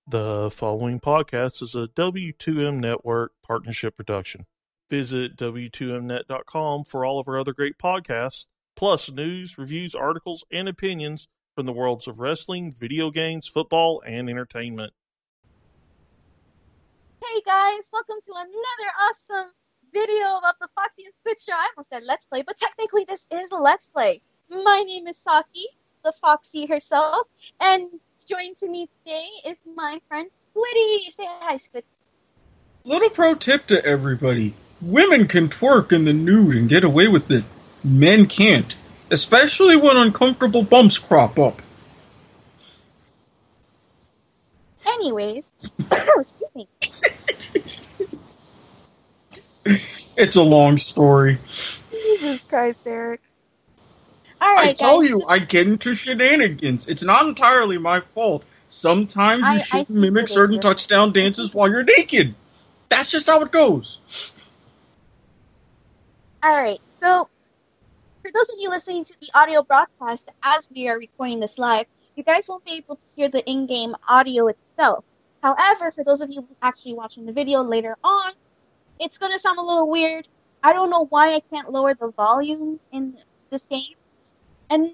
The following podcast is a W2M Network partnership production. Visit W2Mnet.com for all of our other great podcasts, plus news, reviews, articles, and opinions from the worlds of wrestling, video games, football, and entertainment. Hey guys, welcome to another awesome video of the Foxy and Squid show. I almost said Let's Play, but technically this is a Let's Play. My name is Saki, the Foxy herself, and joining to me today is my friend Squiddy. Say hi, Squid. Little pro tip to everybody. Women can twerk in the nude and get away with it. Men can't. Especially when uncomfortable bumps crop up. Anyways, excuse me. It's a long story. Jesus Christ, Eric. Alright, I tell you, I get into shenanigans. It's not entirely my fault. Sometimes you should mimic certain touchdown dances while you're naked. That's just how it goes. Alright, so for those of you listening to the audio broadcast as we are recording this live, you guys won't be able to hear the in-game audio itself. However, for those of you actually watching the video later on, it's going to sound a little weird. I don't know why I can't lower the volume in this game. And,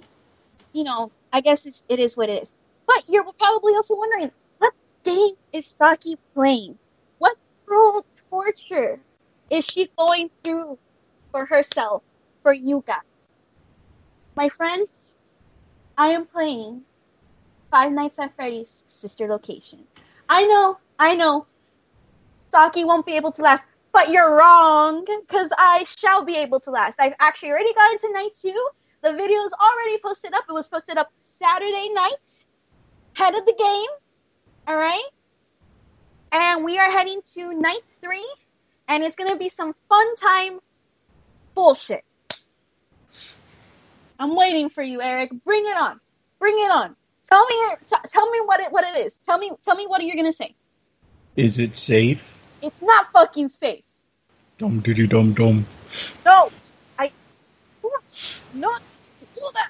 you know, I guess it is what it is. But you're probably also wondering, what game is Saki playing? What cruel torture is she going through for herself, for you guys? My friends, I am playing Five Nights at Freddy's Sister Location. I know, Saki won't be able to last, but you're wrong, because I shall be able to last. I've actually already got into night 2. The video is already posted up. It was posted up Saturday night, head of the game, alright? And we are heading to night 3, and it's going to be some fun time bullshit. I'm waiting for you, Eric. Bring it on. Bring it on. Tell me what it is. Tell me what you're gonna say. Is it safe? It's not fucking safe. Dum diddy dum dum. No, I not do that.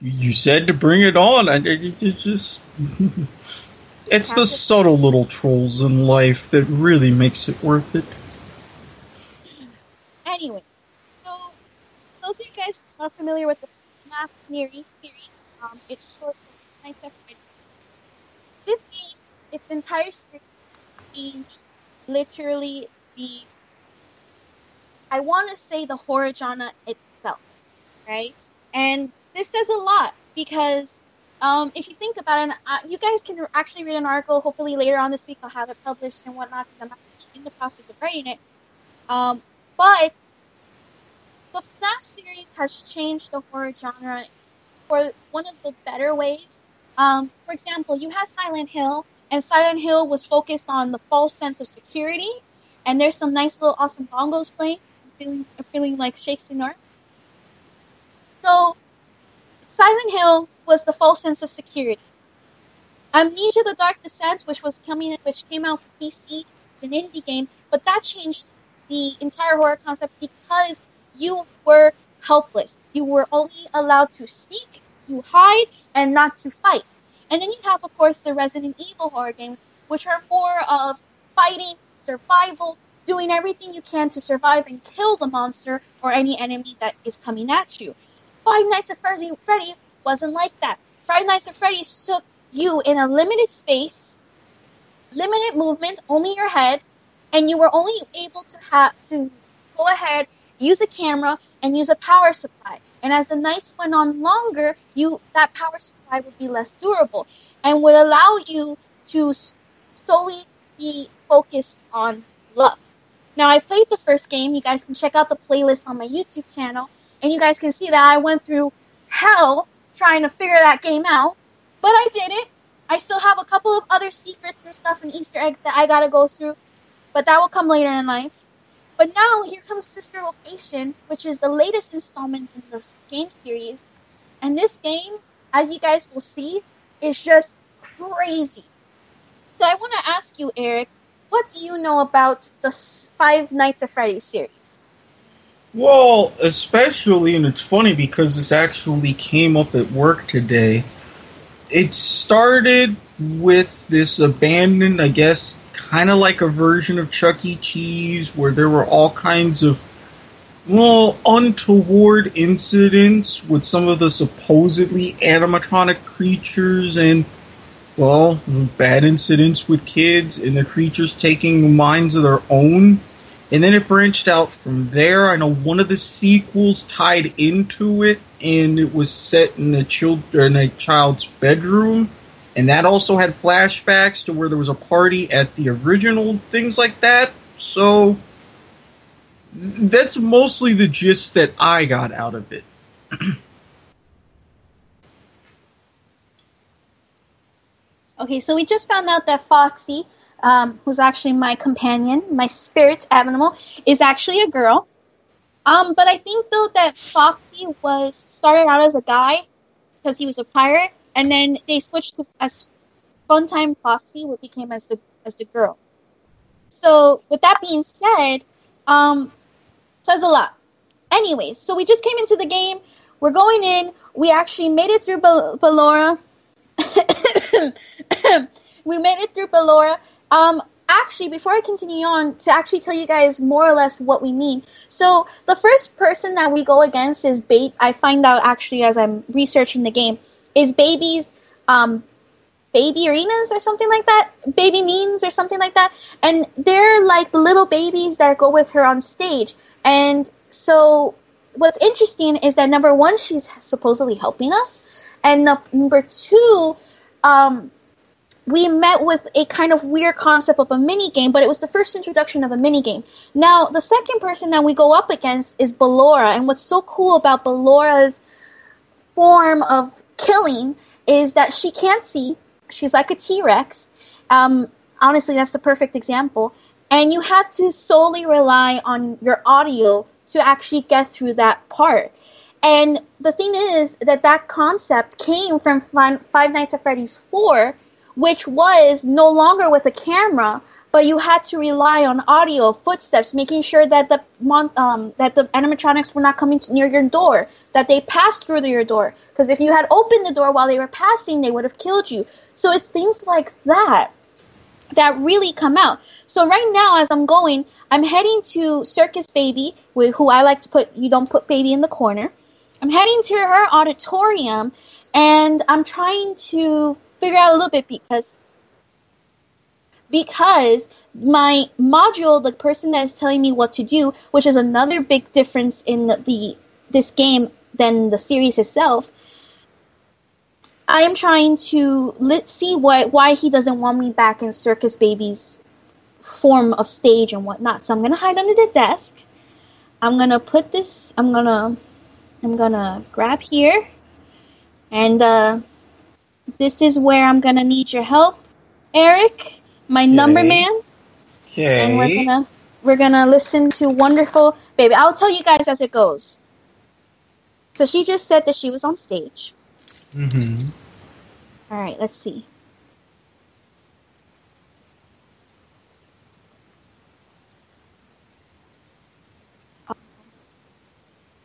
You said to bring it on. It's just it's the subtle little trolls in life that really makes it worth it. Anyway, so those of you guys who are familiar with the math series. It's short for Nights at Freddy's. This game, its entire series, changed literally I want to say the horror genre itself, right? And this says a lot because if you think about it, you guys can actually read an article. Hopefully later on this week I'll have it published and whatnot because I'm not in the process of writing it. But the FNAF series has changed the horror genre for one of the better ways. For example, you have Silent Hill, and Silent Hill was focused on the false sense of security, and there's some nice little awesome bongos playing. I'm feeling like Shakes and Art. So, Silent Hill was the false sense of security. Amnesia: The Dark Descent, which came out for PC, it's an indie game, but that changed the entire horror concept because you were helpless. You were only allowed to sneak, to hide, and not to fight. And then you have, of course, the Resident Evil horror games, which are more of fighting, survival, doing everything you can to survive and kill the monster or any enemy that is coming at you. Five Nights at Freddy wasn't like that. Five Nights at Freddy took you in a limited space, limited movement, only your head, and you were only able to go ahead, use a camera, and use a power supply. And as the nights went on longer, that power supply would be less durable and would allow you to solely be focused on luck. Now, I played the first game. You guys can check out the playlist on my YouTube channel, and you guys can see that I went through hell trying to figure that game out, but I did it. I still have a couple of other secrets and stuff and Easter eggs that I gotta go through, but that will come later in life. But now, here comes Sister Location, which is the latest installment in the game series. And this game, as you guys will see, is just crazy. So I want to ask you, Eric, what do you know about the Five Nights at Freddy's series? Well, especially, and it's funny because this actually came up at work today. It started with this abandoned, I guess, kind of like a version of Chuck E. Cheese, where there were all kinds of, well, untoward incidents with some of the supposedly animatronic creatures and, well, bad incidents with kids and the creatures taking minds of their own. And then it branched out from there. I know one of the sequels tied into it, and it was set in a child's bedroom. And that also had flashbacks to where there was a party at the original, things like that. So that's mostly the gist that I got out of it. Okay, so we just found out that Foxy, who's actually my companion, my spirit animal, is actually a girl. But I think though that Foxy started out as a guy because he was a pirate, and then they switched to as Funtime Foxy, what became as the girl. So with that being said, says a lot. Anyways, so we just came into the game. We're going in. We actually made it through Ballora. We made it through Ballora. Actually, before I continue on, to actually tell you guys more or less what we mean. So the first person that we go against is I find out actually as I'm researching the game, is Baby's baby arenas or something like that, baby means or something like that, and they're like the little babies that go with her on stage. And so what's interesting is that number one, she's supposedly helping us, and number two, we met with a kind of weird concept of a mini game, but it was the first introduction of a mini game. Now the second person that we go up against is Ballora, and what's so cool about Ballora's form of killing is that she can't see. She's like a T-Rex. Honestly, that's the perfect example. And you have to solely rely on your audio to actually get through that part. And the thing is that concept came from Five Nights at Freddy's 4, which was no longer with a camera, but you had to rely on audio, footsteps, making sure that the animatronics were not coming near your door, that they passed through your door. Because if you had opened the door while they were passing, they would have killed you. So it's things like that really come out. So right now, as I'm going, I'm heading to Circus Baby, who I like to put, you don't put baby in the corner. I'm heading to her auditorium, and I'm trying to figure out a little bit because my module, the person that is telling me what to do, which is another big difference in this game than the series itself, I am trying to see why he doesn't want me back in Circus Baby's form of stage and whatnot. So I'm gonna hide under the desk. I'm gonna put this. I'm gonna grab here, and this is where I'm gonna need your help, Eric, my number man. Okay. And we're gonna listen to Wonderful Baby. I'll tell you guys as it goes. So she just said that she was on stage. Mm-hmm. All right, let's see.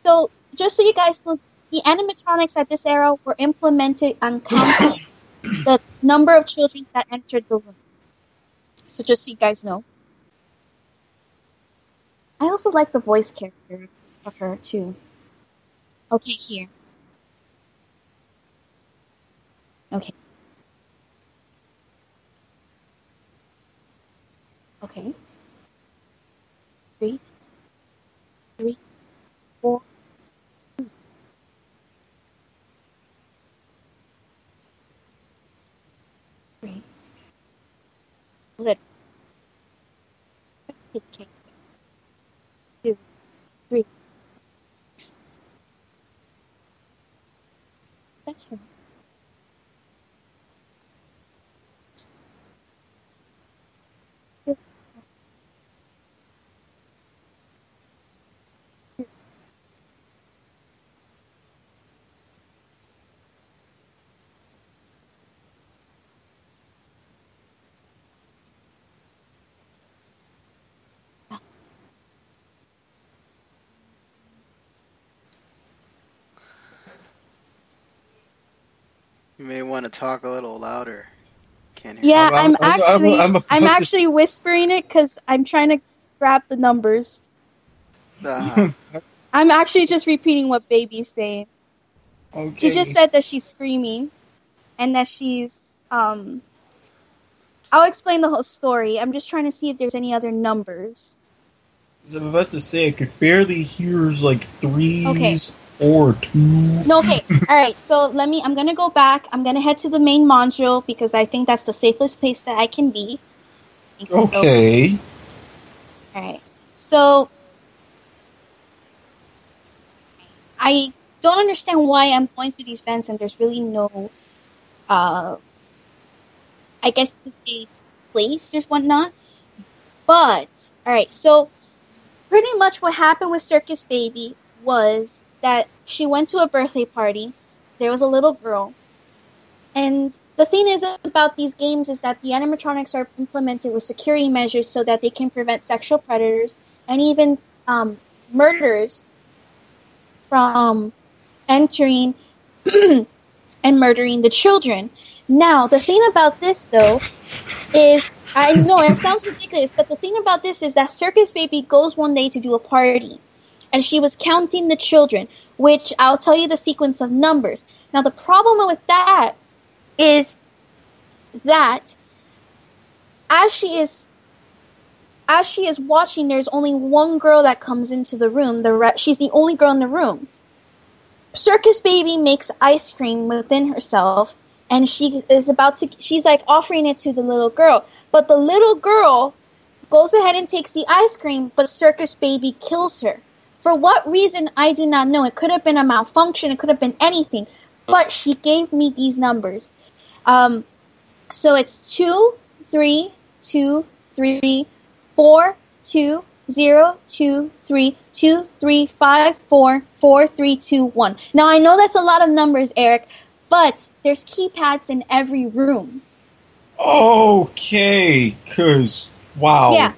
So just so you guys know, the animatronics at this era were implemented on counting the number of children that entered the room. So just so you guys know. I also like the voice character of her too. Okay, here. Okay. Okay. 3, 4. Three. Let's take cake. 2, 3. Section. You may want to talk a little louder. Can't hear. Yeah, I'm I'm actually whispering it because I'm trying to grab the numbers. I'm actually just repeating what Baby's saying. Okay. She just said that she's screaming, and that she's I'll explain the whole story. I'm just trying to see if there's any other numbers. I'm about to say I could barely hear like 3s Okay. or 2. No, okay. All right. So I'm gonna go back. I'm gonna head to the main module because I think that's the safest place that I can be. Okay. All right. So I don't understand why I'm going through these vents and there's really no, I guess you could say place or whatnot. But all right. So pretty much what happened with Circus Baby was that she went to a birthday party. There was a little girl. And the thing is about these games is that the animatronics are implemented with security measures so that they can prevent sexual predators and even murderers from entering and murdering the children. Now, the thing about this, though, is, I know it sounds ridiculous, but the thing about this is that Circus Baby goes one day to do a party. And she was counting the children, which I'll tell you the sequence of numbers. Now, the problem with that is that as she is watching, there's only one girl that comes into the room. She's the only girl in the room. Circus Baby makes ice cream within herself, and she's like offering it to the little girl. But the little girl goes ahead and takes the ice cream, but Circus Baby kills her. For what reason, I do not know. It could have been a malfunction. It could have been anything. But she gave me these numbers. So it's 2, 3, 2, 3, 4, 2, 0, 2, 3, 2, 3, 5, 4, 4, 3, 2, 1. Now, I know that's a lot of numbers, Eric, but there's keypads in every room. Okay, because, wow. Yeah.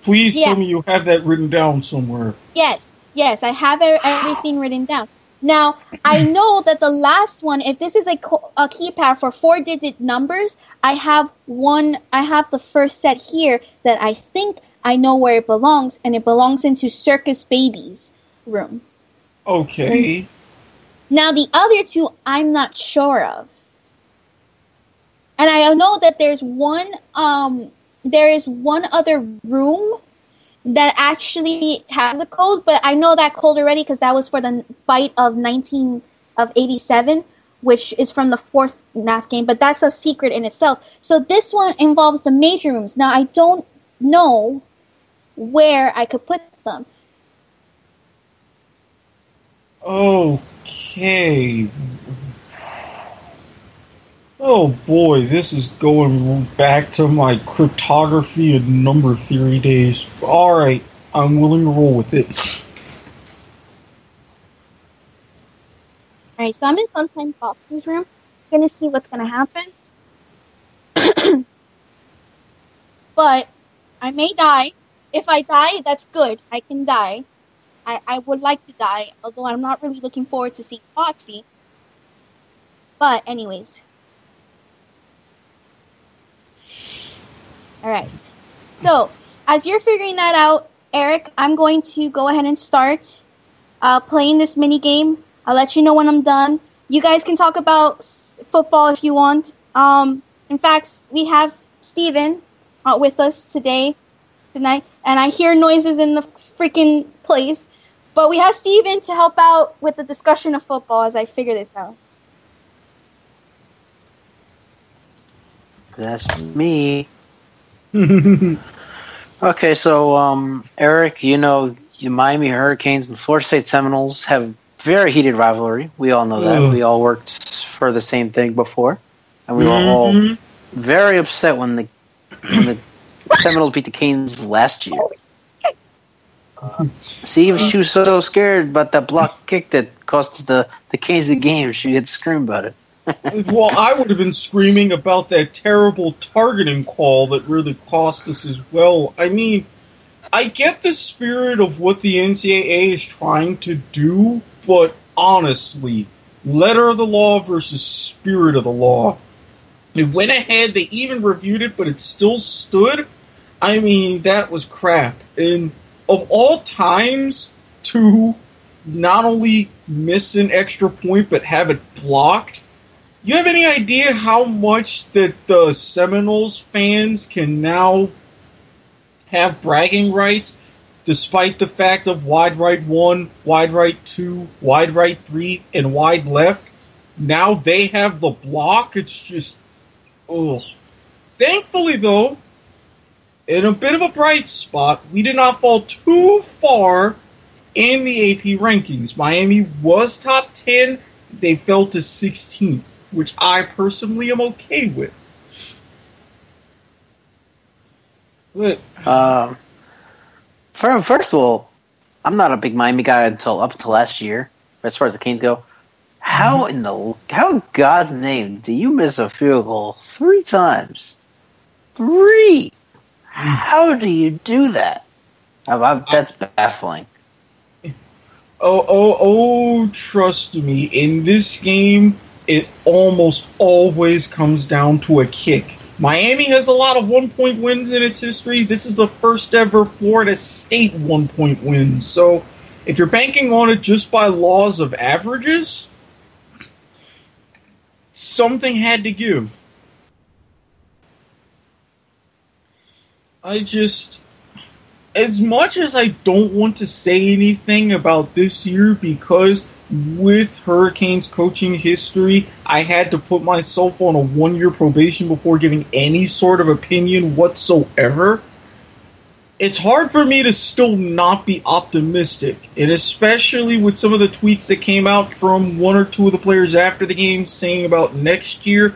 Please tell me you have that written down somewhere. Yes, I have everything written down. Now, I know that the last one, if this is a keypad for 4-digit numbers, I have the first set here that I think I know where it belongs, and it belongs into Circus Baby's room. Okay. Now, the other two, I'm not sure of. And I know that there is one other room that actually has a code, but I know that code already because that was for the fight of 87, which is from the 4th math game, but that's a secret in itself. So this one involves the major rooms. Now, I don't know where I could put them. Okay. Oh boy, this is going back to my cryptography and number theory days. Alright, I'm willing to roll with it. Alright, so I'm in Funtime Fox's room. I'm gonna see what's gonna happen. But I may die. If I die, that's good. I can die. I would like to die, although I'm not really looking forward to seeing Foxy. But anyways. Alright, so as you're figuring that out, Eric, I'm going to go ahead and start playing this mini game. I'll let you know when I'm done. You guys can talk about football if you want. In fact, we have Stephen with us tonight, and I hear noises in the freaking place. But we have Stephen to help out with the discussion of football as I figure this out. That's me. Okay, so Eric, the Miami Hurricanes and Florida State Seminoles have very heated rivalry. We all know that. We all worked for the same thing before, and we were all very upset when the Seminoles beat the Canes last year. See, she was so scared, but that block kick that cost the Canes the game. She had screamed about it. Well, I would have been screaming about that terrible targeting call that really cost us as well. I mean, I get the spirit of what the NCAA is trying to do, but honestly, letter of the law versus spirit of the law. They went ahead, they even reviewed it, but it still stood. I mean, that was crap. And of all times to not only miss an extra point, but have it blocked, you have any idea how much that the Seminoles fans can now have bragging rights, despite the fact of wide right 1, wide right 2, wide right 3, and wide left? Now they have the block. It's just, ugh. Thankfully, though, in a bit of a bright spot, we did not fall too far in the AP rankings. Miami was top 10. They fell to 16th, which I personally am okay with. But, first of all, I'm not a big Miami guy up until last year, as far as the Canes go. How in God's name do you miss a field goal 3 times? 3! How do you do that? That's baffling. Oh, trust me. In this game, it almost always comes down to a kick. Miami has a lot of 1-point wins in its history. This is the first ever Florida State 1-point win. So, if you're banking on it just by laws of averages, something had to give. As much as I don't want to say anything about this year, because with Hurricanes coaching history, I had to put myself on a 1-year probation before giving any sort of opinion whatsoever, it's hard for me to still not be optimistic. And especially with some of the tweets that came out from 1 or 2 of the players after the game saying about next year,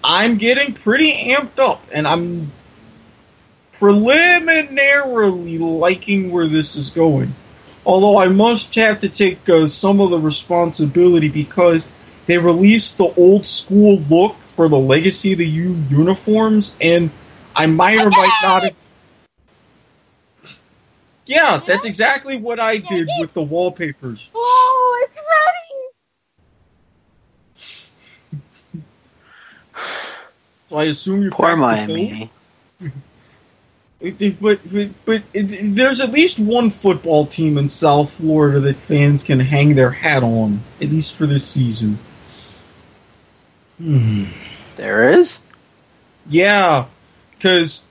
I'm getting pretty amped up, and I'm preliminarily liking where this is going. Although I must have to take some of the responsibility because they released the old school look for the Legacy of the U uniforms, and I might or might not have... Yeah, that's exactly what I did with the wallpapers. Oh, it's ready! So I assume you're poor Miami. But there's at least one football team in South Florida that fans can hang their hat on, at least for this season. There is? Yeah, because,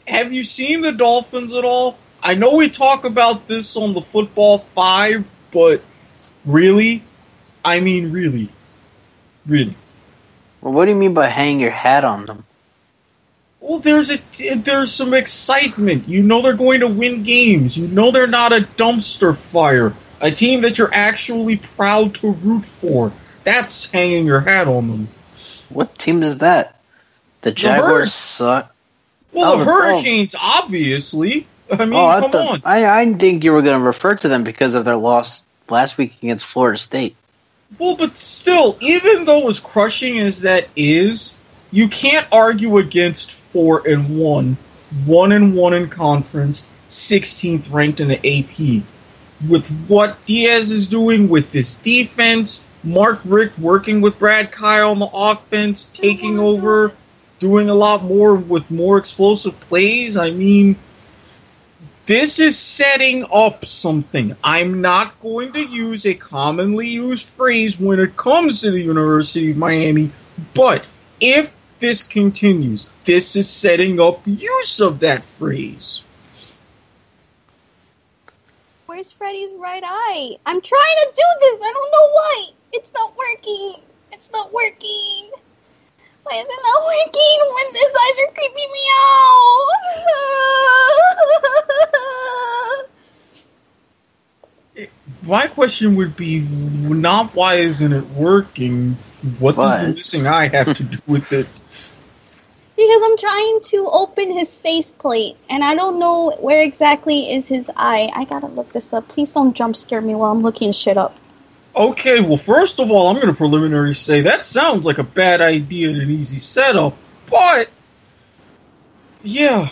have you seen the Dolphins at all? I know we talk about this on the Football 5, but really? I mean, really. Really. Well, what do you mean by hang your hat on them? Well, there's some excitement. You know they're going to win games. You know they're not a dumpster fire. A team that you're actually proud to root for. That's hanging your hat on them. What team is that? The Jaguars suck. Well, the Hurricanes, obviously. I mean, come on. I didn't think you were going to refer to them because of their loss last week against Florida State. Well, but still, even though as crushing as that is, you can't argue against 4-1, 1-1 in conference, 16th ranked in the AP. With what Diaz is doing with this defense, Mark Richt working with Brad Kyle on the offense, taking over, doing a lot more with more explosive plays. I mean, this is setting up something. I'm not going to use a commonly used phrase when it comes to the University of Miami, but if this continues, this is setting up use of that phrase. Where's Freddy's right eye? I'm trying to do this. I don't know why. It's not working. It's not working. Why is it not working when these eyes are creeping me out? My question would be not why isn't it working? What does the missing eye have to do with it? Because I'm trying to open his faceplate, and I don't know where exactly is his eye. I gotta look this up. Please don't jump scare me while I'm looking shit up. Okay, well, first of all, I'm going to preliminary say that sounds like a bad idea and an easy setup, but, yeah.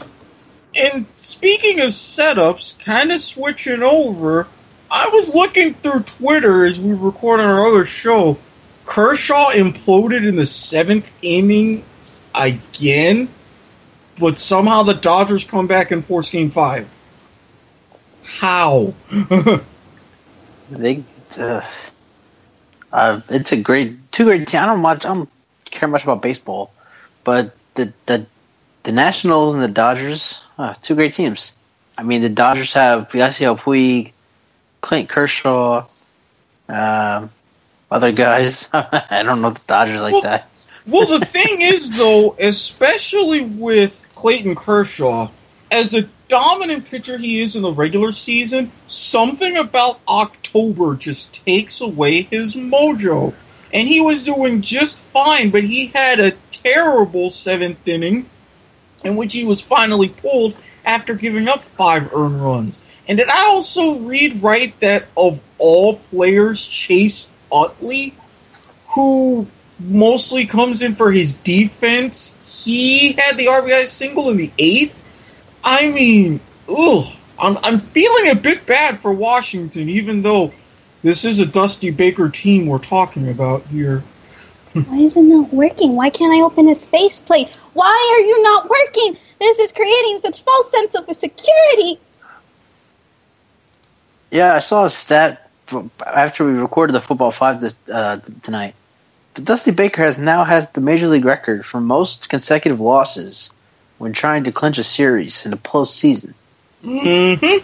And speaking of setups, kind of switching over, I was looking through Twitter as we record on our other show, Kershaw imploded in the 7th inning again, but somehow the Dodgers come back and force Game 5. How? It's two great teams. I don't care much about baseball, but the Nationals and the Dodgers, two great teams. I mean, the Dodgers have Yasiel Puig, Clint Kershaw, other guys. I don't know the Dodgers like that. Well, the thing is, though, especially with Clayton Kershaw, as a dominant pitcher he is in the regular season, something about October just takes away his mojo. And he was doing just fine, but he had a terrible 7th inning in which he was finally pulled after giving up 5 earned runs. And did I also read right that of all players, Chase Utley, who mostly comes in for his defense, he had the RBI single in the 8th? I mean, I'm feeling a bit bad for Washington, even though this is a Dusty Baker team we're talking about here. Why is it not working? Why can't I open his faceplate? Why are you not working? This is creating such false sense of security. Yeah, I saw a stat after we recorded the Football 5 tonight. The Dusty Baker has the Major League record for most consecutive losses when trying to clinch a series in the postseason. Mm-hmm.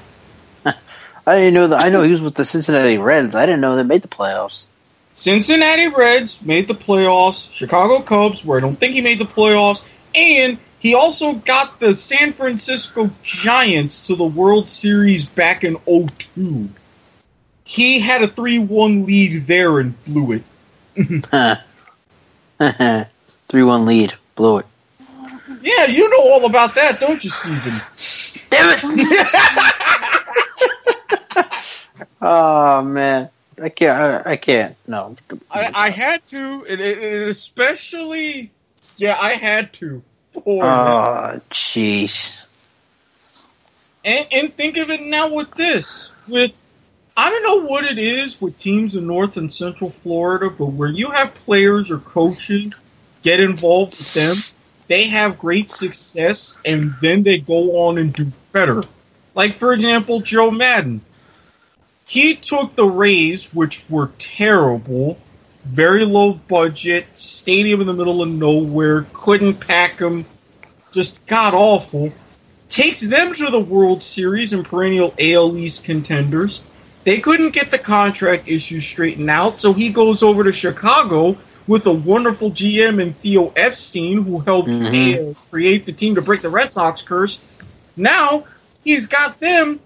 I didn't know that. I know he was with the Cincinnati Reds. I didn't know they made the playoffs. Cincinnati Reds made the playoffs. Chicago Cubs, where I don't think he made the playoffs. And he also got the San Francisco Giants to the World Series back in 2002. He had a 3-1 lead there and blew it. 3-1 lead. Blew it. Yeah, you know all about that, don't you, Stephen? Damn it! Oh, man. I can't. No. I had to. It especially... Yeah, I had to. Oh, jeez. And think of it now with this. I don't know what it is with teams in North and Central Florida, but where you have players or coaches get involved with them, they have great success, and then they go on and do better. Like, for example, Joe Madden. He took the Rays, which were terrible, very low budget, stadium in the middle of nowhere, couldn't pack them, just god-awful, takes them to the World Series and perennial AL East contenders. They couldn't get the contract issue straightened out, so he goes over to Chicago with a wonderful GM in Theo Epstein, who helped create the team to break the Red Sox curse. Now, he's got them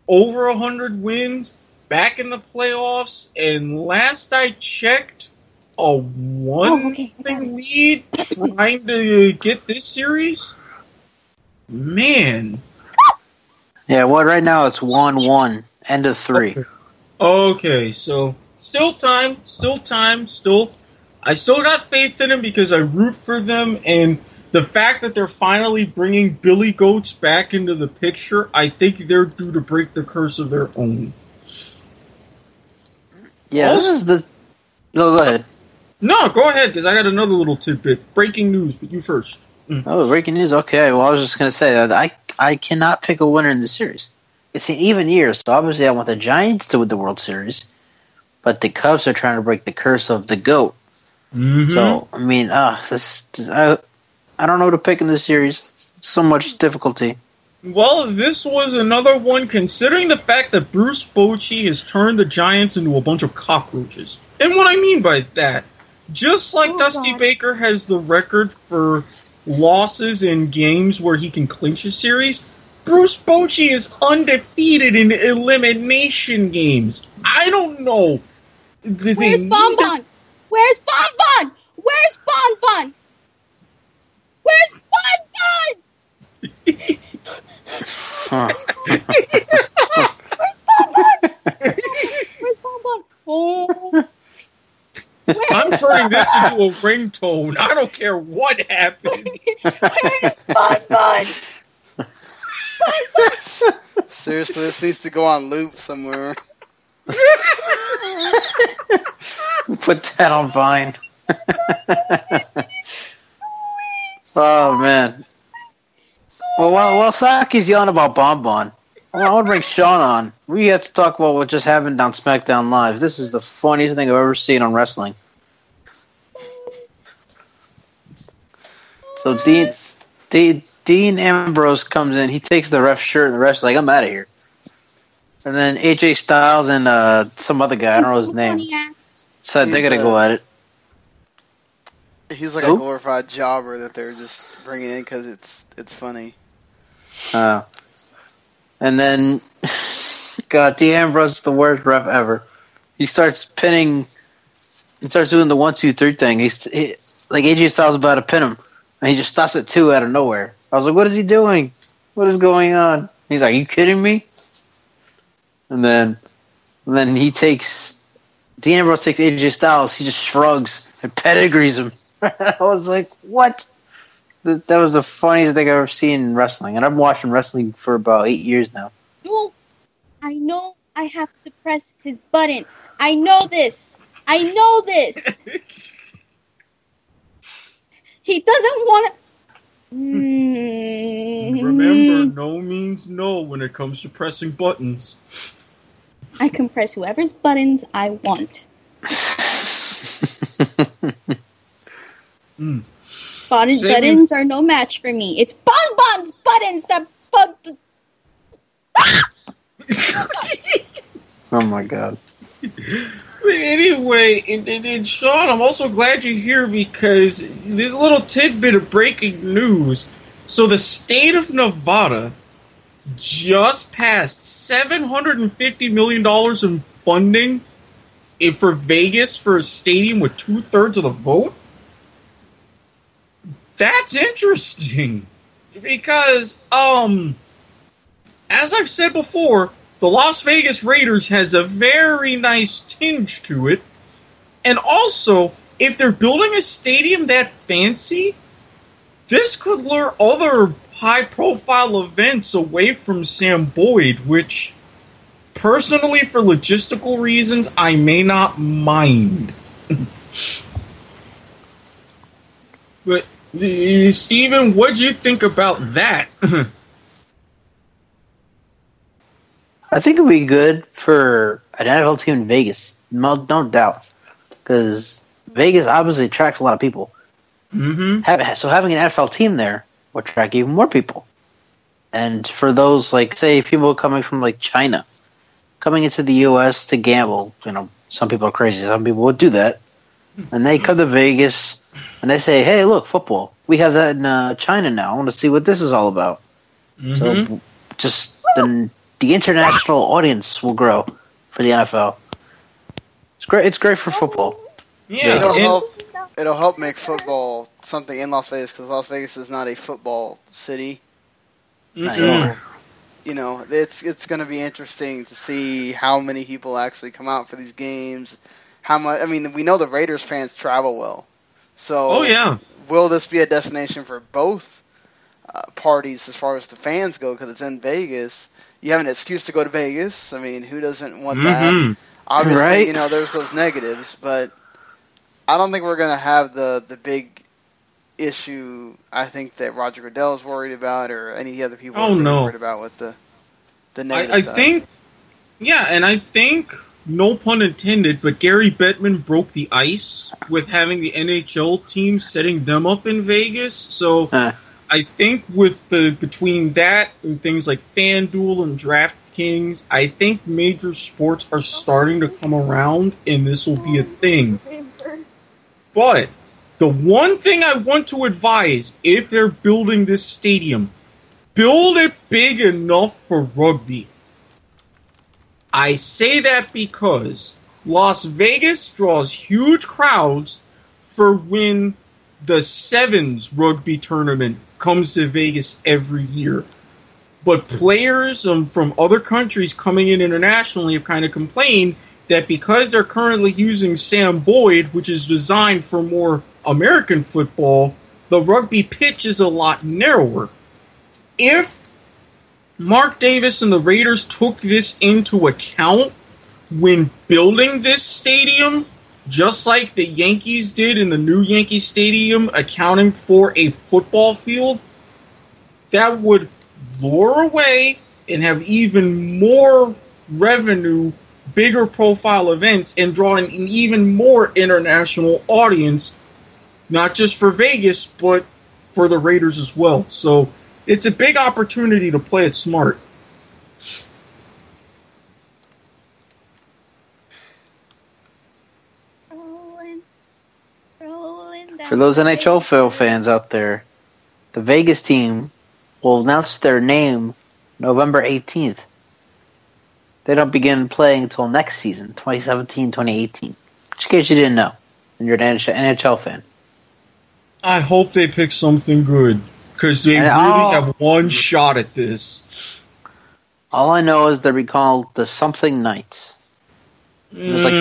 over 100 wins, back in the playoffs, and last I checked, a one-thing lead trying to get this series? Man. Yeah, well, right now it's 1-1, end of 3. Okay, so still time. I still got faith in them because I root for them, and the fact that they're finally bringing Billy Goats back into the picture, I think they're due to break the curse of their own. Yeah, this is the... No, go ahead. No, go ahead, because I got another little tidbit. Breaking news, but you first. Oh, breaking news. Okay, well, I was just going to say that I cannot pick a winner in the series. It's an even year, so obviously I want the Giants to win the World Series, but the Cubs are trying to break the curse of the GOAT. Mm-hmm. So, I mean, I don't know who to pick in this series. So much difficulty. Well, this was another one, considering the fact that Bruce Bochy has turned the Giants into a bunch of cockroaches. And what I mean by that, just like Dusty Baker has the record for losses in games where he can clinch a series, Bruce Bochy is undefeated in elimination games. I don't know. Where's Bonbon? Where's Bonbon? Where's Bonbon? Where's Bonbon? Where's Bonbon? Where's Bonbon? Oh. I'm turning this into a ringtone. I don't care what happens. Where's Bonbon? Seriously, this needs to go on loop somewhere. Put that on Vine. Oh, man. Well, while Saki's yelling about Bonbon, I want to bring Sean on. We have to talk about what just happened on SmackDown Live. This is the funniest thing I've ever seen on wrestling. So Dean Ambrose comes in. He takes the ref shirt, and the ref's like, I'm out of here. And then AJ Styles and some other guy, I don't know his name, said they're going to go at it. He's like a glorified jobber that they're just bringing in because it's funny. And then, God, Dean Ambrose is the worst ref ever. He starts pinning. He starts doing the 1, 2, 3 thing. He like AJ Styles about to pin him, and he just stops at 2 out of nowhere. I was like, "What is he doing? What is going on?" He's like, "Are you kidding me?" And then he takes Dean Ambrose takes AJ Styles. He just shrugs and pedigrees him. I was like, "What?" That was the funniest thing I've ever seen in wrestling, and I've been watching wrestling for about 8 years now. No, I know I have to press his button. I know this. He doesn't want to... Remember, no means no when it comes to pressing buttons. I can press whoever's buttons I want. Buttons are no match for me. It's Bonbon's buttons that bug. Oh my god. But anyway, and Sean, I'm also glad you're here because there's a little tidbit of breaking news. So the state of Nevada just passed $750 million in funding for Vegas for a stadium with 2/3 of the vote. That's interesting because, as I've said before, the Las Vegas Raiders has a very nice tinge to it. And also, if they're building a stadium that fancy, this could lure other high-profile events away from Sam Boyd, which, personally, for logistical reasons, I may not mind. But... Stephen, what do you think about that? I think it would be good for an NFL team in Vegas, no doubt, because Vegas obviously attracts a lot of people. Mm-hmm. So having an NFL team there will attract even more people. And for those, like, say, people coming from, like, China, coming into the U.S. to gamble, some people are crazy, some people would do that, and they come to Vegas... And they say, hey, look, football. We have that in China now. I want to see what this is all about. Mm-hmm. So just the international audience will grow for the NFL. It's great. It's great for football. Yeah, it'll help make football something in Las Vegas because Las Vegas is not a football city. Mm-hmm. So, it's going to be interesting to see how many people actually come out for these games. How much? I mean, we know the Raiders fans travel well. So, will this be a destination for both parties as far as the fans go? Because it's in Vegas. You have an excuse to go to Vegas. I mean, who doesn't want that? Obviously, right? There's those negatives, but I don't think we're going to have the big issue I think that Roger Goodell is worried about or any other people are worried about with the negative side. I think... No pun intended, but Gary Bettman broke the ice with having the NHL team setting them up in Vegas. So I think between that and things like FanDuel and DraftKings, I think major sports are starting to come around, and this will be a thing. But the one thing I want to advise, if they're building this stadium, build it big enough for rugby. I say that because Las Vegas draws huge crowds for when the Sevens rugby tournament comes to Vegas every year. But players from other countries coming in internationally have kind of complained that because they're currently using Sam Boyd, which is designed for more American football, the rugby pitch is a lot narrower. If Mark Davis and the Raiders took this into account when building this stadium, just like the Yankees did in the new Yankee Stadium, accounting for a football field, that would lure away and have even more revenue, bigger profile events, and draw an even more international audience, not just for Vegas, but for the Raiders as well. So it's a big opportunity to play it smart. For those NHL fans out there, the Vegas team will announce their name November 18th. They don't begin playing until next season, 2017-2018. Just in case you didn't know, and you're an NHL fan. I hope they pick something good, because they really have one shot at this. All I know is they'll be called the Something Knights. There's like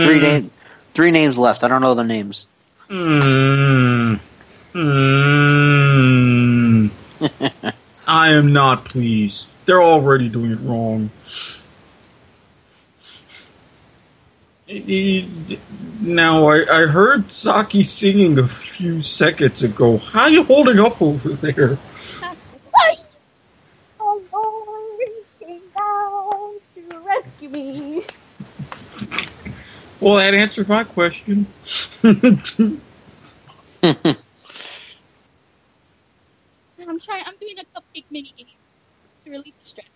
three names left. I don't know the names. I am not pleased. They're already doing it wrong. Now, I heard Saki singing a few seconds ago. How are you holding up over there? Oh, Lord, came down to rescue me. Well, that answered my question. I'm doing a cupcake mini game to relieve the stress.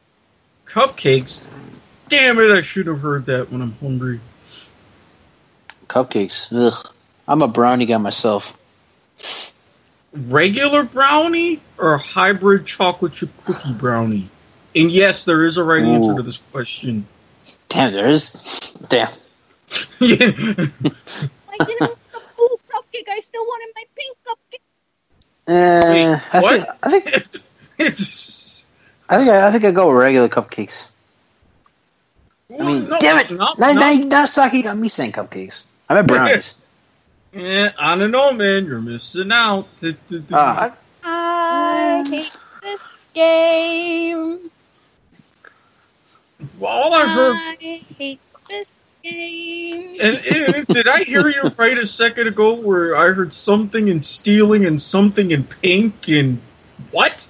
Cupcakes? Damn it, I should have heard that when I'm hungry. Cupcakes. Ugh. I'm a brownie guy myself. Regular brownie or hybrid chocolate chip cookie brownie? And yes, there is a right answer to this question. Damn, there is? Damn. I didn't want the blue cupcake. I still wanted my pink cupcake. Wait, I think I go with regular cupcakes. Well, I mean, no, damn it! Now Saki got me saying cupcakes. I meant brownies. Yeah, I don't know, man. You're missing out. I hate this game. All I heard. I hate this game. And did I hear you right a second ago where I heard something in stealing and something in pink and what?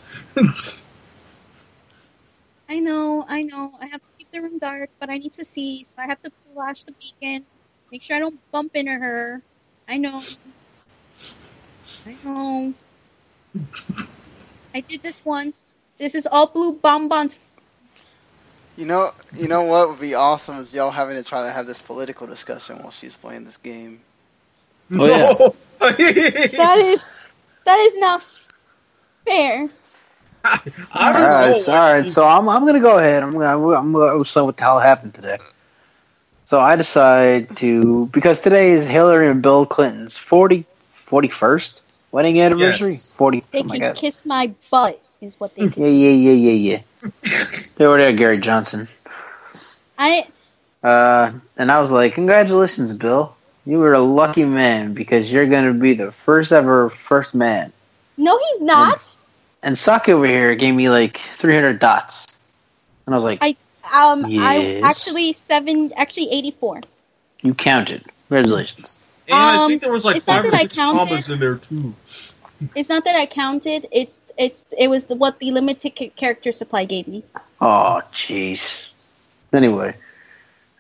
I know. I have to keep the room dark, but I need to see, so I have to flash the beacon. Make sure I don't bump into her. I know. I did this once. This is all blue bonbons. You know what would be awesome is y'all having to try to have this political discussion while she's playing this game. Oh yeah. That is not fair. I don't know. All right. So I'm gonna go ahead. I'm gonna explain what the hell happened today. So I decide to, because today is Hillary and Bill Clinton's 41st wedding anniversary. Yes. 40. They can kiss my butt, is what they can. Yeah. They were there, Gary Johnson. And I was like, congratulations, Bill. You were a lucky man because you're gonna be the first man. No, he's not. And Saki over here gave me like 300 dots, and I was like, yes. I actually 84. You counted. Congratulations. And I think there was like 5 or 6 commas in there too. It's not that I counted. It was what the limited character supply gave me. Oh, jeez. Anyway,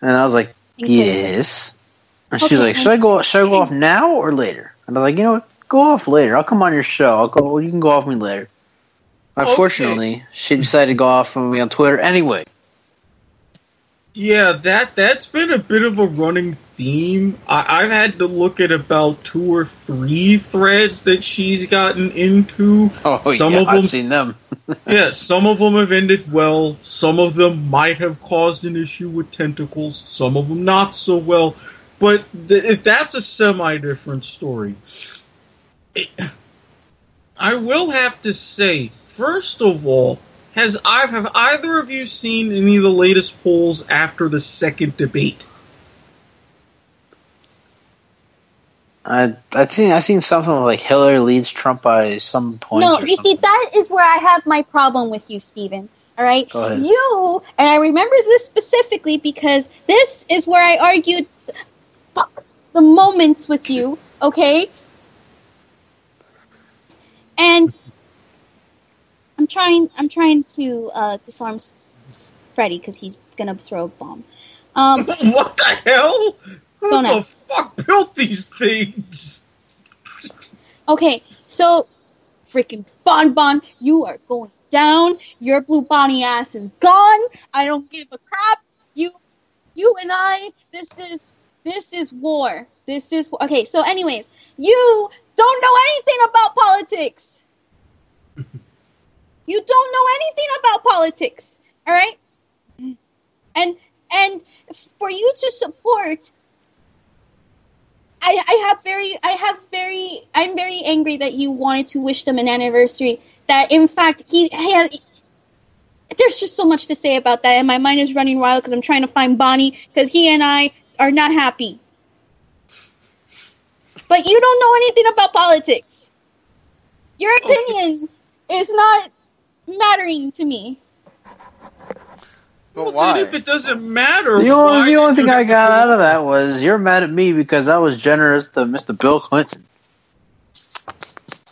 and I was like, yes. And she's like, should I go off now or later? And I was like, you know what? Go off later. I'll come on your show. You can go off me later. Unfortunately, she decided to go off on me on Twitter anyway. Yeah, that's been a bit of a running theme. I've had to look at about 2 or 3 threads that she's gotten into. Oh, some of them, I've seen them. Yeah, some of them have ended well. Some of them might have caused an issue with tentacles. Some of them not so well. But that's a semi-different story. I will have to say, first of all, have either of you seen any of the latest polls after the second debate? I've seen something like Hillary leads Trump by some points. No, you see, that is where I have my problem with you, Stephen. All right? Go ahead. You, and I remember this specifically because this is where I argued the moments with you, okay? And I'm trying to disarm Freddy because he's gonna throw a bomb. What the hell? Who Don't the ask. fuck built these things? Okay, so freaking Bon, you are going down. Your blue Bonnie ass is gone. I don't give a crap. You and I. This is war. This is okay. So, anyways, you don't know anything about politics. You don't know anything about politics. All right, and for you to support. I'm very angry that you wanted to wish them an anniversary. That in fact there's just so much to say about that, and my mind is running wild because I'm trying to find Bonnie because he and I are not happy. But you don't know anything about politics. Your opinion is not mattering to me. But why? If it doesn't matter, the only thing I got out of that was you're mad at me because I was generous to Mr. Bill Clinton.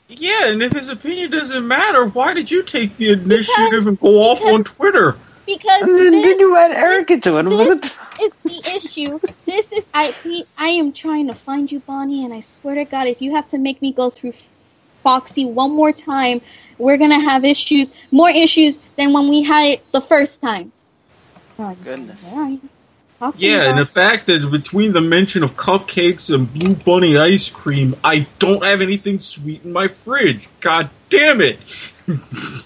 Yeah, and if his opinion doesn't matter, why did you take the initiative and go off on Twitter? Because then you add Eric into it. This is the issue. This is I am trying to find you, Bonnie, and I swear to God, if you have to make me go through Foxy one more time, we're gonna have issues, more issues than when we had it the first time. Oh, goodness. Yeah, and the fact that between the mention of cupcakes and Blue Bunny ice cream, I don't have anything sweet in my fridge. God damn it.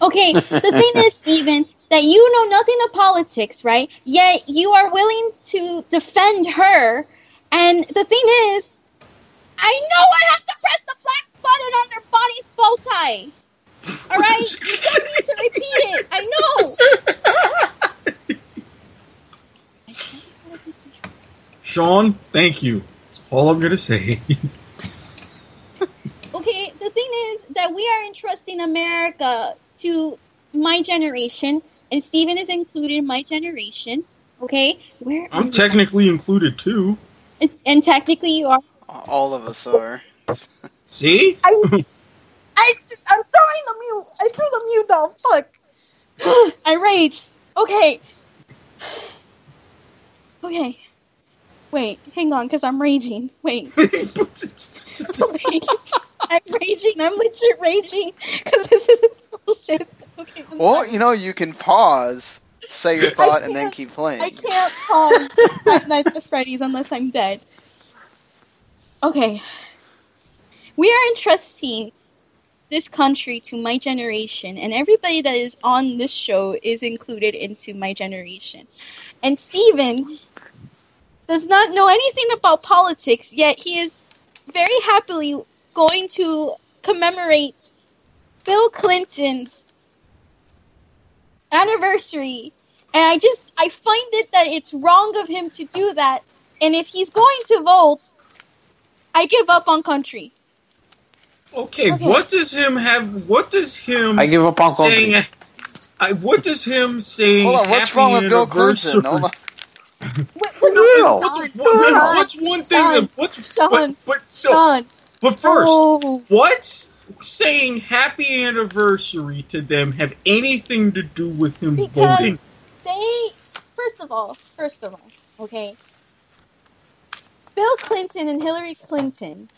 Okay, the thing is, Stephen, that you know nothing of politics, right? Yet you are willing to defend her. And the thing is, I know I have to press the black button on their Bonnie's bow tie. All right? You don't need to repeat it. I know. Sean, thank you. That's all I'm going to say. Okay, the thing is that we are entrusting America to my generation, and Stephen is included in my generation. Okay? I'm technically included, too. And technically you are. All of us are. See? I'm throwing the mute. I threw the mute down. Fuck. I raged. Okay. Okay. Wait, hang on, because I'm raging. Wait. Wait. I'm raging. I'm legit raging, because this is bullshit. Okay, well, you know, you can pause, say your thought, and then keep playing. I can't pause Five Nights at Freddy's unless I'm dead. Okay. We are entrusting this country to my generation, and everybody that is on this show is included into my generation. And Stephen does not know anything about politics, yet he is very happily going to commemorate Bill Clinton's anniversary. And I find it that it's wrong of him to do that. And if he's going to vote, I give up on country. Okay. What does him have? What does him? I give up on country. What does him saying? Hold on, what's wrong with Bill Clinton? Hold on. What's one thing? Sean. But first, what's saying happy anniversary to them have anything to do with him voting? First of all, okay. Bill Clinton and Hillary Clinton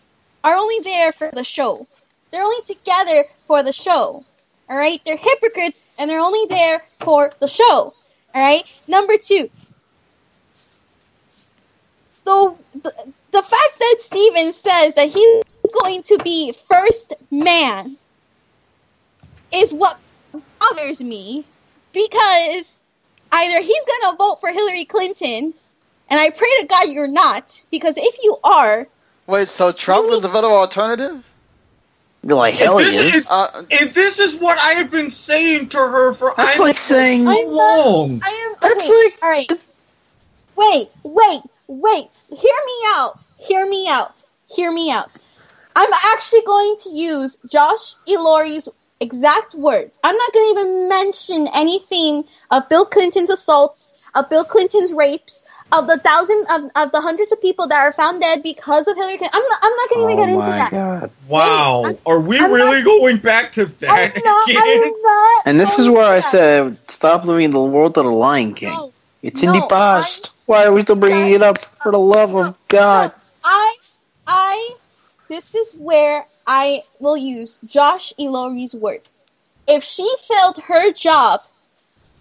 are only there for the show. They're only together for the show. All right? They're hypocrites, and they're only there for the show. All right? Number two. So the fact that Steven says that he's going to be first man is what bothers me, because either he's going to vote for Hillary Clinton, and I pray to God you're not, because if you are... Wait, so Trump is a better alternative? You're like, hell he is. And this is what I have been saying to her for That's like saying... long. That's like... All right. Wait. Hear me out. I'm actually going to use Josh Ilori's exact words. I'm not going to even mention anything of Bill Clinton's assaults, of Bill Clinton's rapes, of the hundreds of people that are found dead because of Hillary Clinton. I'm not going to even get into that. God. Wow. Are we really going back to that again? I'm not. And this is where I said, stop living in the world of the Lion King. No, it's in the past. Why are we still bringing it up? For the love of God. This is where I will use Josh Ilori's words. If she failed her job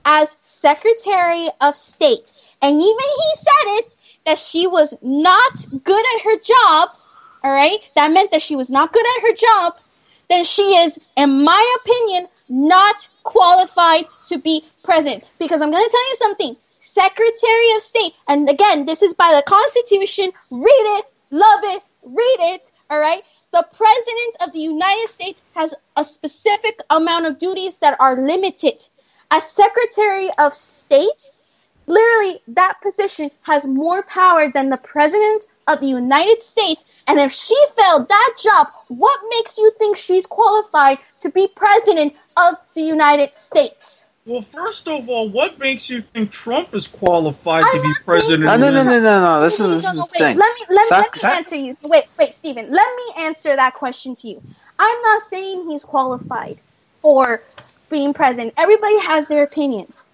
as Secretary of State, and even he said it, that she was not good at her job, all right? That meant that she was not good at her job, then she is, in my opinion, not qualified to be president. Because I'm going to tell you something. Secretary of State, and again, this is by the Constitution. Read it, love it, read it, all right? The President of the United States has a specific amount of duties that are limited. As Secretary of State, literally that position has more power than the President of the United States. And if she failed that job, what makes you think she's qualified to be President of the United States? Well, first of all, what makes you think Trump is qualified to be president? No. This is the thing. Let me answer you. Wait, Stephen. Let me answer that question to you. I'm not saying he's qualified for being president. Everybody has their opinions.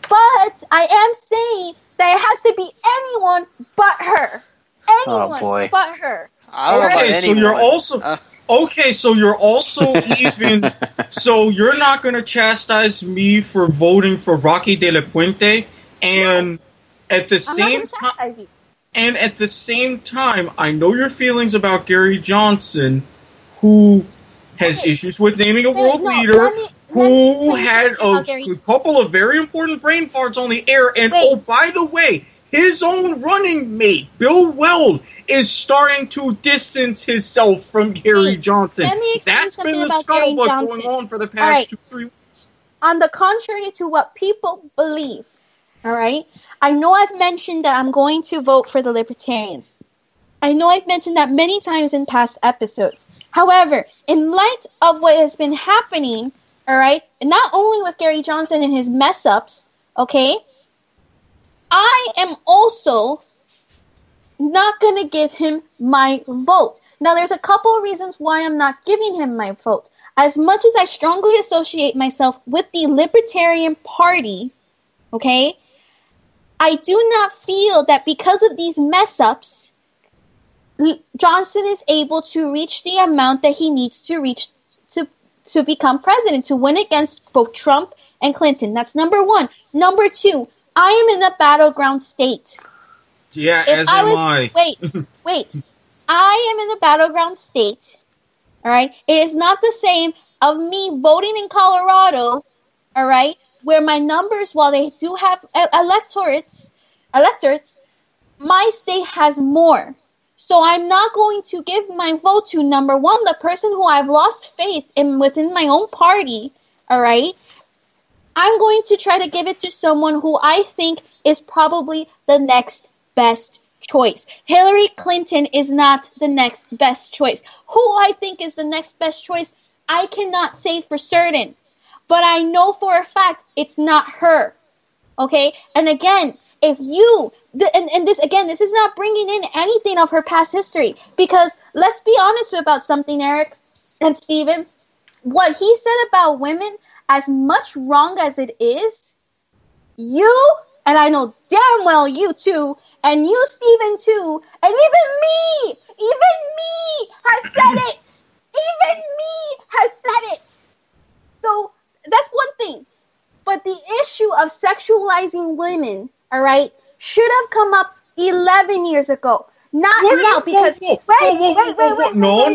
But I am saying that it has to be anyone but her. Anyone but her. So you're also... Okay, so you're also even... So you're not going to chastise me for voting for Rocky De La Puente, and at the same time... And at the same time, I know your feelings about Gary Johnson, who has issues with naming a world leader, who had a couple of very important brain farts on the air, and by the way, his own running mate, Bill Weld, is starting to distance himself from Gary Johnson. That's been the scuttlebutt going on for the past 2-3 weeks. On the contrary to what people believe, all right? I know I've mentioned that I'm going to vote for the Libertarians. I know I've mentioned that many times in past episodes. However, in light of what has been happening, all right, not only with Gary Johnson and his mess-ups, okay, I am also not going to give him my vote. Now, there's a couple of reasons why I'm not giving him my vote. As much as I strongly associate myself with the Libertarian Party, okay, I do not feel that because of these mess-ups, Johnson is able to reach the amount that he needs to reach to become president, to win against both Trump and Clinton. That's number one. Number two, I am in a battleground state. Yeah, as am I. Wait. I am in a battleground state. All right? It is not the same of me voting in Colorado, all right, where my numbers, while they do have electorates, my state has more. So I'm not going to give my vote to, number one, the person who I've lost faith in within my own party, all right? I'm going to try to give it to someone who I think is probably the next best choice. Hillary Clinton is not the next best choice. Who I think is the next best choice, I cannot say for certain. But I know for a fact it's not her. Okay? And again, if you... this is not bringing in anything of her past history. Because let's be honest about something, Eric and Stephen. What he said about women, as much wrong as it is, you, and I know damn well you too, and you, Stephen, too, and even me has said it. Even me has said it. So that's one thing. But the issue of sexualizing women, all right, should have come up 11 years ago. Not now, because... Wait. No.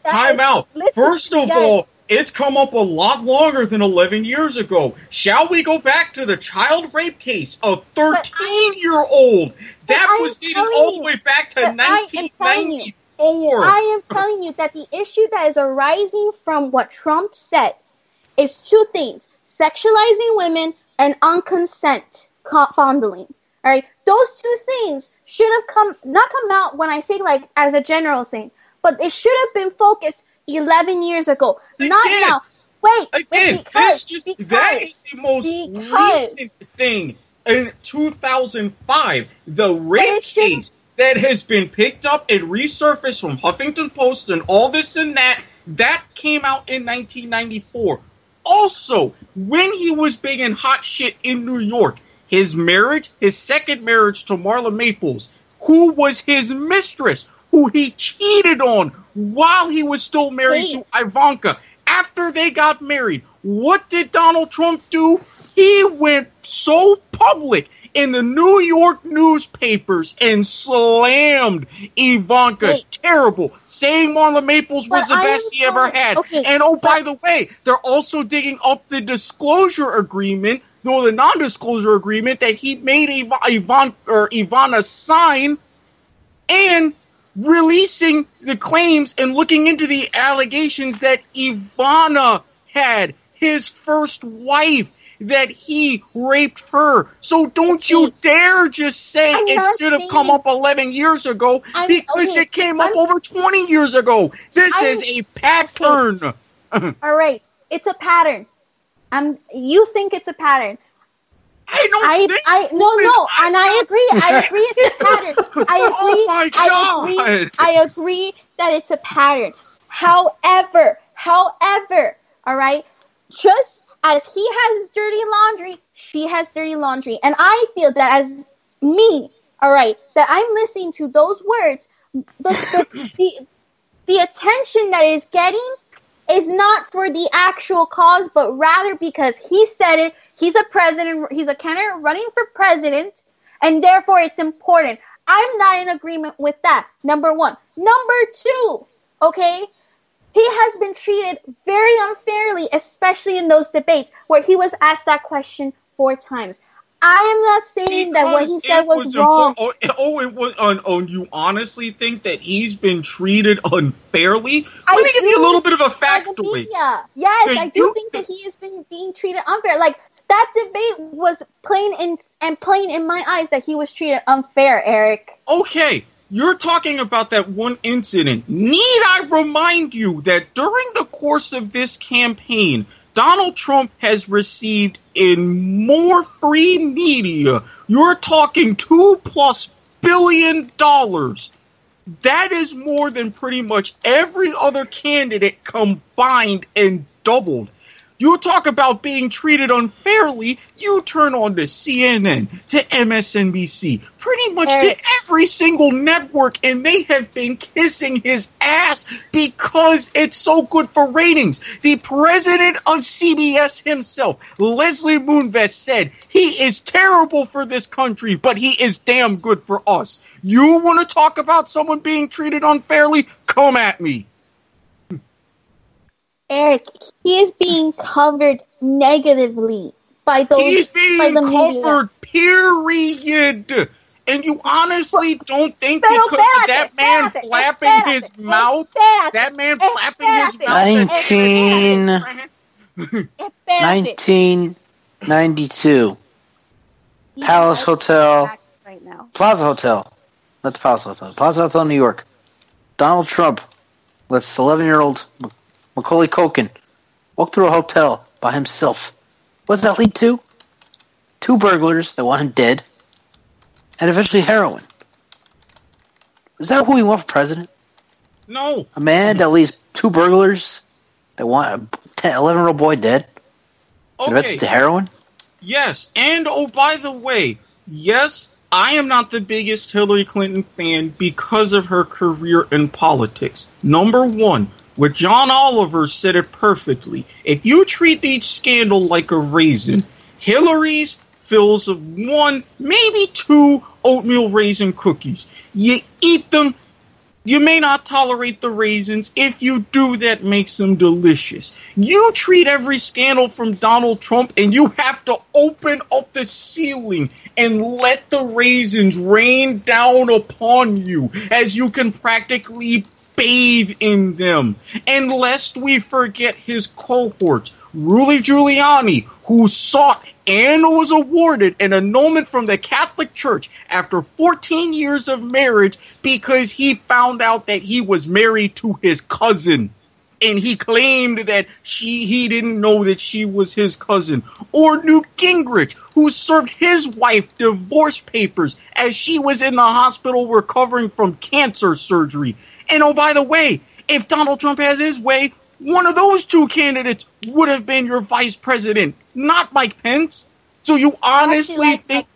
Time out. First of all, it's come up a lot longer than 11 years ago. Shall we go back to the child rape case? A 13-year-old. That was dating all the way back to 1994. I am telling you that the issue that is arising from what Trump said is two things. Sexualizing women and unconsent fondling. All right? Those two things should have not come out when I say like as a general thing, but it should have been focused. 11 years ago. Not now. Wait, that is the most recent thing. In 2005, the rape case that has been picked up and resurfaced from Huffington Post and all this and that came out in 1994. Also, when he was big and hot shit in New York, his second marriage to Marla Maples, who was his mistress, who he cheated on while he was still married to Ivanka. After they got married, what did Donald Trump do? He went so public in the New York newspapers and slammed Ivanka. Terrible. Saying Marla Maples was the best he ever had. By the way, they're also digging up the disclosure agreement, the non-disclosure agreement that he made Ivana sign, and releasing the claims and looking into the allegations that Ivana had, his first wife, that he raped her. So don't you dare just say it should have come up 11 years ago, because it came up over 20 years ago. This is a pattern. All right. It's a pattern. You think it's a pattern. I don't think and I agree. I agree it's a pattern. I agree that it's a pattern. However, all right, just as he has dirty laundry, she has dirty laundry. And I feel that as me, all right, that I'm listening to those words, the attention that is getting is not for the actual cause, but rather because he said it. He's a president. He's a candidate running for president, and therefore it's important. I'm not in agreement with that, number one. Number two, okay, he has been treated very unfairly, especially in those debates where he was asked that question 4 times. I am not saying that what he said was wrong. You honestly think that he's been treated unfairly? Let me give you a little bit of a factoid. Yes, I do think that he has been being treated unfair. Like, that debate was plain in my eyes that he was treated unfair, Eric. Okay, you're talking about that one incident. Need I remind you that during the course of this campaign, Donald Trump has received in more free media, you're talking $2+ billion. That is more than pretty much every other candidate combined and doubled. You talk about being treated unfairly, you turn on to CNN, to MSNBC, pretty much to every single network, and they have been kissing his ass because it's so good for ratings. The president of CBS himself, Leslie Moonves, said he is terrible for this country, but he is damn good for us. You want to talk about someone being treated unfairly? Come at me. Eric, he is being covered negatively by those. He's being covered, period. And you honestly don't think because of that man flapping his mouth? That man flapping his mouth? 1992. Palace Hotel. Right now. Plaza Hotel. Not the Palace Hotel. Plaza Hotel, New York. Donald Trump lets 11-year-old Macaulay Culkin walk through a hotel by himself. What does that lead to? 2 burglars that want him dead, and eventually heroin. Is that who we want for president? No. A man that leaves 2 burglars that want a 11-year-old boy dead, and eventually to heroin? Yes, and by the way, yes, I am not the biggest Hillary Clinton fan because of her career in politics. Number one, what John Oliver said it perfectly. If you treat each scandal like a raisin, Hillary's fills of 1, maybe 2 oatmeal raisin cookies. You eat them. You may not tolerate the raisins. If you do, that makes them delicious. You treat every scandal from Donald Trump and you have to open up the ceiling and let the raisins rain down upon you as you can practically bathe in them. And lest we forget his cohorts, Rudy Giuliani, who sought and was awarded an annulment from the Catholic Church after 14 years of marriage because he found out that he was married to his cousin. and he claimed that he didn't know that she was his cousin. Or Newt Gingrich, who served his wife divorce papers as she was in the hospital recovering from cancer surgery. And oh, by the way, if Donald Trump has his way, one of those two candidates would have been your vice president, not Mike Pence. So you honestly think...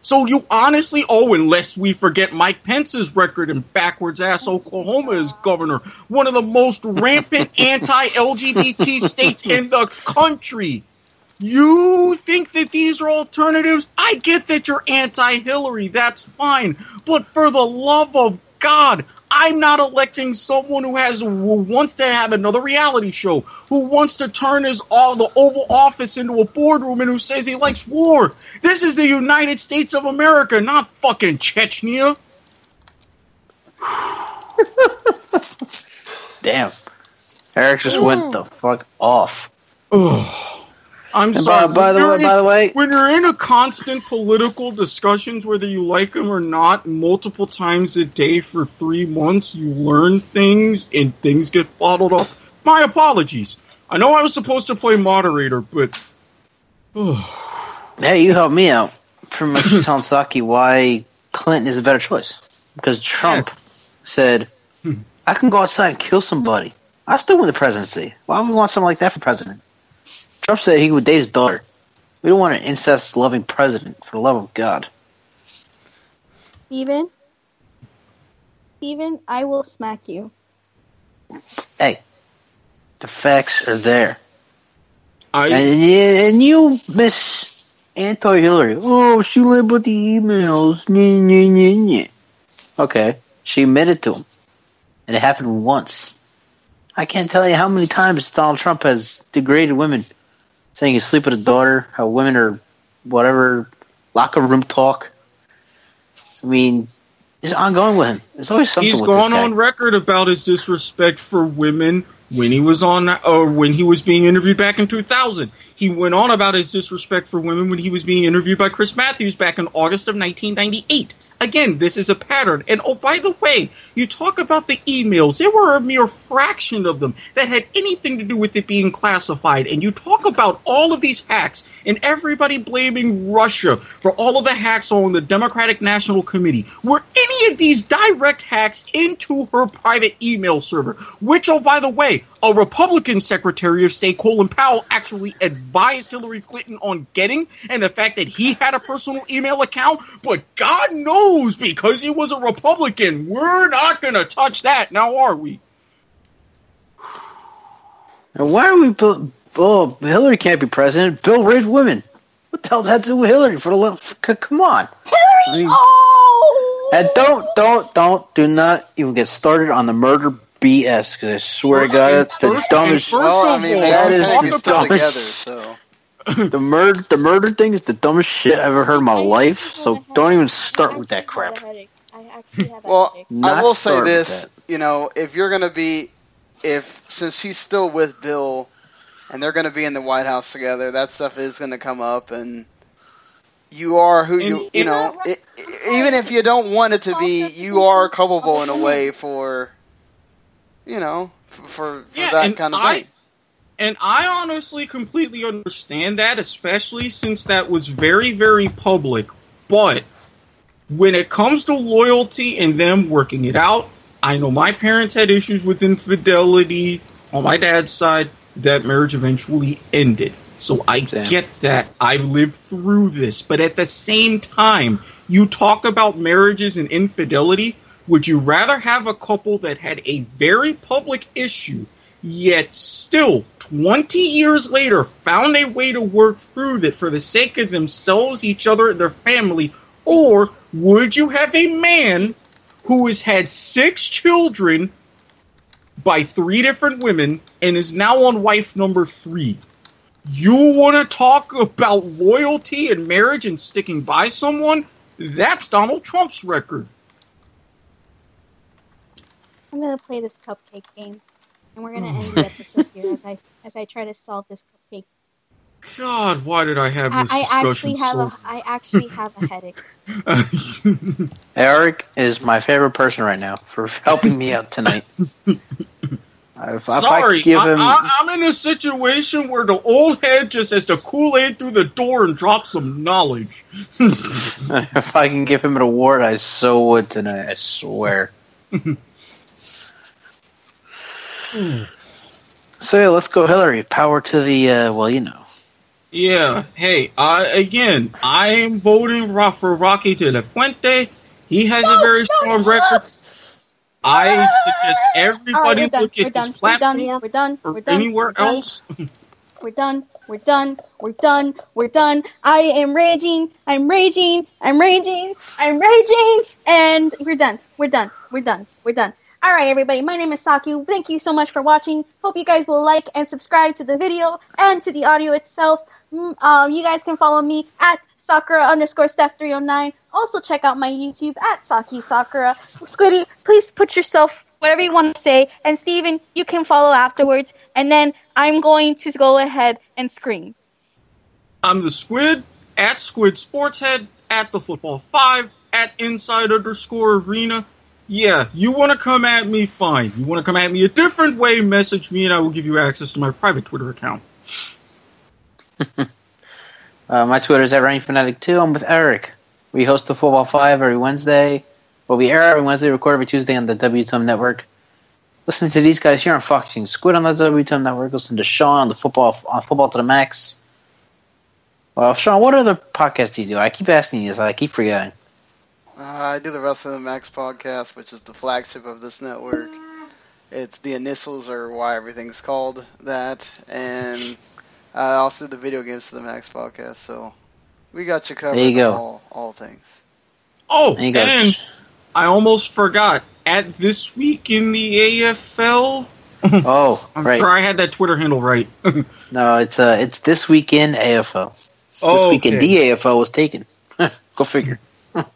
unless we forget Mike Pence's record in backwards-ass Oklahoma as governor, one of the most rampant anti-LGBT states in the country. You think that these are alternatives? I get that you're anti-Hillary, that's fine. But for the love of God, I'm not electing someone who wants to have another reality show, who wants to turn the Oval Office into a boardroom, and who says he likes war. This is the United States of America, not fucking Chechnya. Damn. Eric just went the fuck off. I'm sorry. By the way, when you're in a constant political discussions, whether you like them or not, multiple times a day for 3 months, you learn things and things get bottled up. My apologies. I know I was supposed to play moderator, but... Hey, you helped me out. Pretty much telling Saki why Clinton is a better choice. Because Trump said, I can go outside and kill somebody. I still win the presidency. Why would we want something like that for president? Trump said he would date his daughter. We don't want an incest-loving president, for the love of God. Stephen, I will smack you. Hey, the facts are there. And you miss anti-Hillary. Oh, she lied with the emails. Okay, she admitted to him. And it happened once. I can't tell you how many times Donald Trump has degraded women, saying you sleep with a daughter, how women are whatever, locker room talk. I mean, it's ongoing with him. There's always something with this guy. He's gone on record about his disrespect for women when he was when he was being interviewed back in 2000. He went on about his disrespect for women when he was being interviewed by Chris Matthews back in August of 1998. Again, this is a pattern. And oh, by the way, you talk about the emails. There were a mere fraction of them that had anything to do with it being classified. And you talk about all of these hacks and everybody blaming Russia for all of the hacks on the Democratic National Committee. Were any of these direct hacks into her private email server? Which, oh, by the way, a Republican Secretary of State, Colin Powell, actually advised Hillary Clinton on getting, and the fact that he had a personal email account, but God knows, because he was a Republican, we're not going to touch that, now are we? And why are we... Hillary can't be president. Bill raped women. What the hell does that do with Hillary? Come on. Hillary! And do not even get started on the murder BS, because I swear to God, that's the dumbest. That is the dumbest. The murder thing is the dumbest shit I've ever heard in my life. So don't even start with that crap. Well, I will say this: if you're gonna be, since she's still with Bill, and they're gonna be in the White House together, that stuff is gonna come up, and you are who you know. Even if you don't want it to be, you are culpable in a way for. For that kind of thing. And I honestly completely understand that, especially since that was very, very public. But when it comes to loyalty and them working it out, I know my parents had issues with infidelity on my dad's side. That marriage eventually ended. So I get that. I've lived through this. But at the same time, you talk about marriages and infidelity. Would you rather have a couple that had a very public issue, yet still, 20 years later, found a way to work through that for the sake of themselves, each other, and their family? Or would you have a man who has had 6 children by 3 different women and is now on wife number 3? You want to talk about loyalty and marriage and sticking by someone? That's Donald Trump's record. I'm gonna play this cupcake game, and we're gonna end the episode here as I try to solve this cupcake. God, why did I have this discussion? I actually have a headache. Eric is my favorite person right now for helping me out tonight. I'm in a situation where the old head just has to Kool-Aid through the door and drop some knowledge. If I can give him an award, I so would tonight, I swear. So yeah, let's go Hillary. Power to the, Yeah, hey, again, I am voting for Rocky de la Fuente. He has a very strong record. I suggest everybody look at his platform or anywhere else. We're done. I am raging. I'm raging. And we're done. All right, everybody. My name is Saki. Thank you so much for watching. Hope you guys will like and subscribe to the video and to the audio itself. You guys can follow me at Sakura_Steph309. Also check out my YouTube at Saki Sakura. Squiddy, please put yourself whatever you want to say. And Stephen, you can follow afterwards. And then I'm going to go ahead and scream. I'm the Squid, at Squid Sportshead, at the Football 5, at Inside_Arena. Yeah, you want to come at me, fine. You want to come at me a different way, message me and I will give you access to my private Twitter account. My Twitter is at RunningFanatic2. I'm with Eric. We host the Football 5 every Wednesday. We air every Wednesday, record every Tuesday on the WTM Network. Listen to these guys here on Foxy and Squid on the WTM Network. Listen to Sean on the Football to the Max. Well, Sean, what other podcasts do you do? I keep asking you this. I keep forgetting. I do the Wrestling to the Max podcast, which is the flagship of this network. It's the initials are why everything's called that. And I also do the Video Games to the Max podcast, so we got you covered. There you go. All things. Oh, and I almost forgot. At This Week in the AFL. Oh, I'm right. sure I had that Twitter handle right. No, it's This Week in AFL. This Week in the AFL was taken. Go figure.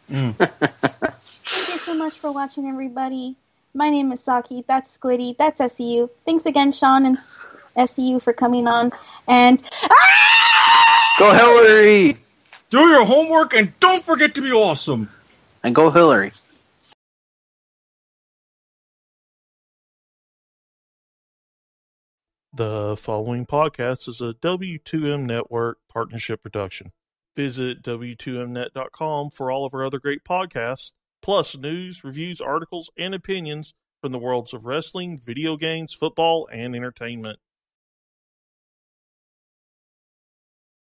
Thank you so much for watching, everybody. My name is Saki. That's Squiddy. That's SEU. Thanks again, Sean and SEU, for coming on. And go Hillary! Do your homework and don't forget to be awesome. And go Hillary. The following podcast is a W2M Network partnership production. Visit W2Mnet.com for all of our other great podcasts, plus news, reviews, articles, and opinions from the worlds of wrestling, video games, football, and entertainment.